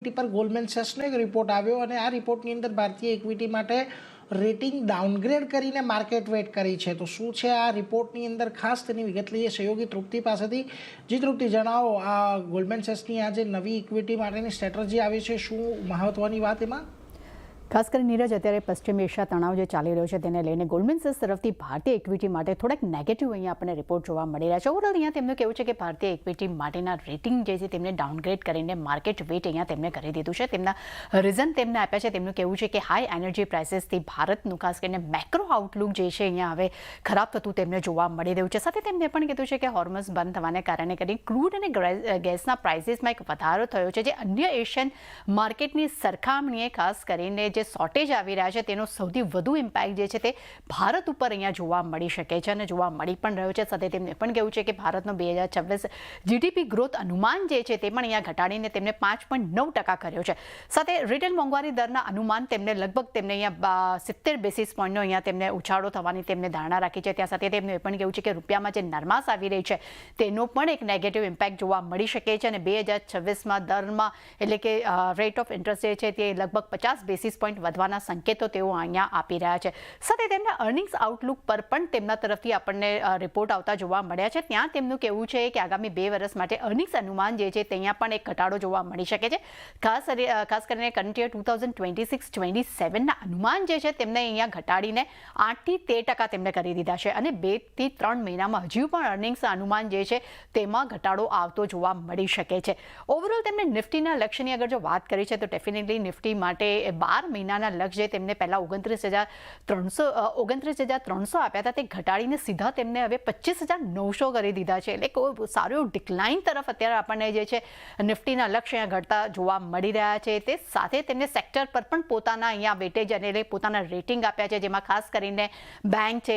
પર ગોલ્ડમેન સેક્સનો એક રિપોર્ટ આવ્યો અને આ રિપોર્ટની અંદર ભારતીય ઇક્વિટી માટે રેટિંગ ડાઉનગ્રેડ કરીને માર્કેટ વેટ કરી છે. તો શું છે આ રિપોર્ટની અંદર ખાસ તેની વિગત લઈએ સહયોગી તૃપ્તિ પાસેથી. જી તૃપ્તિ, જણાવો આ ગોલ્ડમેન સેક્સની આ જે નવી ઇક્વિટી માટેની સ્ટ્રેટેજી આવી છે, શું મહત્વની વાત એમાં? ખાસ કરીને નીરજ, અત્યારે પશ્ચિમ એશિયા તણાવ જે ચાલી રહ્યો છે તેને લઈને ગોલ્ડમેન સેક્સ તરફથી ભારતીય ઇક્વિટી માટે થોડાક નેગેટિવ અહીંયા આપણને રિપોર્ટ જોવા મળી રહ્યા છે. ઓવરઓલ અહીંયા તેમનું કહેવું છે કે ભારતીય ઇક્વિટી માટેના રેટિંગ જે છે તેમને ડાઉનગ્રેડ કરીને માર્કેટ વેટ અહીંયા તેમને કરી દીધું છે. તેમના રીઝન તેમને આપ્યા છે. તેમનું કહેવું છે કે હાઈ એનર્જી પ્રાઇસીસથી ભારતનું ખાસ કરીને મેક્રો આઉટલુક જે છે અહીંયા હવે ખરાબ થતું તેમને જોવા મળી રહ્યું છે. સાથે તેમને પણ કીધું છે કે હોર્મઝ બંધ થવાને કારણે કરીને ક્રૂડ અને ગેસના પ્રાઇસીસમાં એક વધારો થયો છે, જે અન્ય એશિયન માર્કેટની સરખામણીએ ખાસ કરીને જે શોર્ટેજ આવી રહ્યા છે તેનો સૌથી વધુ ઇમ્પેક્ટ જે છે તે ભારત ઉપર અહીંયા જોવા મળી શકે છે અને જોવા મળી પણ રહ્યો છે. સાથે તેમને પણ કહેવું છે કે ભારતનો 2026 જીડીપી ગ્રોથ અનુમાન જે છે તે પણ અહીંયા ઘટાડીને તેમને 5.9% કર્યો છે. સાથે રિટેલ મોંઘવારી દરના અનુમાન તેમને લગભગ તેમને અહીંયા 70 બેસિસ પોઈન્ટનો અહીંયા તેમને ઉછાળો થવાની તેમને ધારણા રાખી છે. ત્યાં સાથે તેમને એ પણ કહેવું છે કે રૂપિયામાં જે નરમાશ આવી રહી છે તેનો પણ એક નેગેટિવ ઇમ્પેક્ટ જોવા મળી શકે છે અને 2026માં દરમાં એટલે કે રેટ ઓફ ઇન્ટરેસ્ટ જે છે તે લગભગ 50 બેસિસ પોઈન્ટ વધવાના સંકેતો તેઓ અહીંયા આપી રહ્યા છે. સાથે તેમના અર્નિંગ્સ આઉટલુક પર પણ તેમના તરફથી આપણને રિપોર્ટ આવતા જોવા મળ્યા છે. ત્યાં તેમનું કહેવું છે કે આગામી 2 વર્ષ માટે અર્નિંગ્સ અનુમાન જે છે ત્યાં પણ એક ઘટાડો જોવા મળી શકે છે. ખાસ કરીને કરંટ યર 2026-27ના અનુમાન જે છે તેમને અહીંયા ઘટાડીને 8 થી 13% તેમને કરી દીધા છે અને 2 થી 3 મહિનામાં હજુ પણ અર્નિંગ્સ અનુમાન જે છે તેમાં ઘટાડો આવતો જોવા મળી શકે છે. ઓવરઓલ તેમને નિફ્ટીના લક્ષ્યની અગર જો વાત કરી છે તો ડેફિનેટલી નિફ્ટી માટે 12 મહિનાના લક્ષ્ય તેમને પહેલાં 29,300 આપ્યા હતા, તે ઘટાડીને સીધા તેમને હવે 25,900 કરી દીધા છે. એટલે સારું એવું ડિક્લાઇન તરફ અત્યારે આપણને જે છે નિફ્ટીના લક્ષ્ય ઘટતા જોવા મળી રહ્યા છે. તે સાથે તેમને સેક્ટર પર પણ પોતાના અહીંયા વેટેજ અને પોતાના રેટિંગ આપ્યા છે, જેમાં ખાસ કરીને બેંક છે,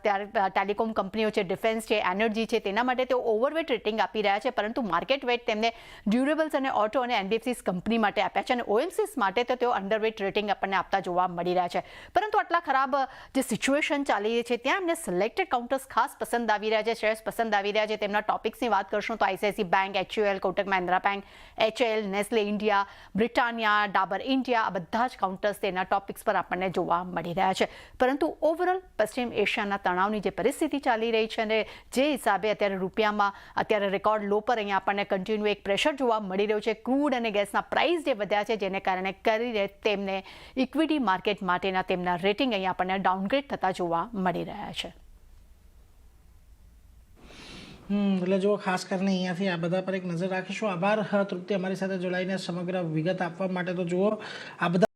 ત્યારે ટેલિકોમ કંપનીઓ છે, ડિફેન્સ છે, એનર્જી છે, તેના માટે તેઓ ઓવરવેટ રેટિંગ આપી રહ્યા છે. પરંતુ માર્કેટ વેટ તેમને ડ્યુરેબલ્સ અને ઓટો અને એનબીએફસીસ કંપની માટે આપ્યા છે અને ઓએમસીસ માટે તો તેઓ અંડરવેટ રેટિંગ આપણને આપતા જોવા મળી રહ્યા છે. પરંતુ આટલા ખરાબ જે સિચ્યુએશન ચાલી રહી છે ત્યાં એમને સિલેક્ટેડ કાઉન્ટર્સ ખાસ પસંદ આવી રહ્યા છે, શેર્સ પસંદ આવી રહ્યા છે. તેમના ટોપિક્સની વાત કરશું તો ICICI bank, HUL, Kotak Mahindra bank, HL, Nestle India, Britannia, Dabur India, આ બધા જ કાઉન્ટર્સ તેના ટોપિક્સ પર આપણને જોવા મળી રહ્યા છે. પરંતુ ઓવરઓલ પશ્ચિમ એશિયાના તણાવની જે પરિસ્થિતિ ચાલી રહી છે અને જે હિસાબે અત્યારે રૂપિયામાં અત્યારે રેકોર્ડ લો પર અહીંયા આપણને કન્ટિન્યુ એક પ્રેશર જોવા મળી રહ્યું છે. ક્રૂડ અને ગેસના પ્રાઇસ જે વધ્યા છે જેને કારણે કરીને તેમને ઇક્વિટી માર્કેટ માટેના તેમના રેટિંગ અહીંયા આપણને ડાઉનગ્રેડ થતા જોવા મળી રહ્યા છે. એટલે જો ખાસ કરીને અહીંયાથી આ બધા પર એક નજર રાખીશું. આભાર તૃપ્તિ, અમારી સાથે જોડાઈને સમગ્ર વિગત આપવા માટે. તો જુઓ, આ બધા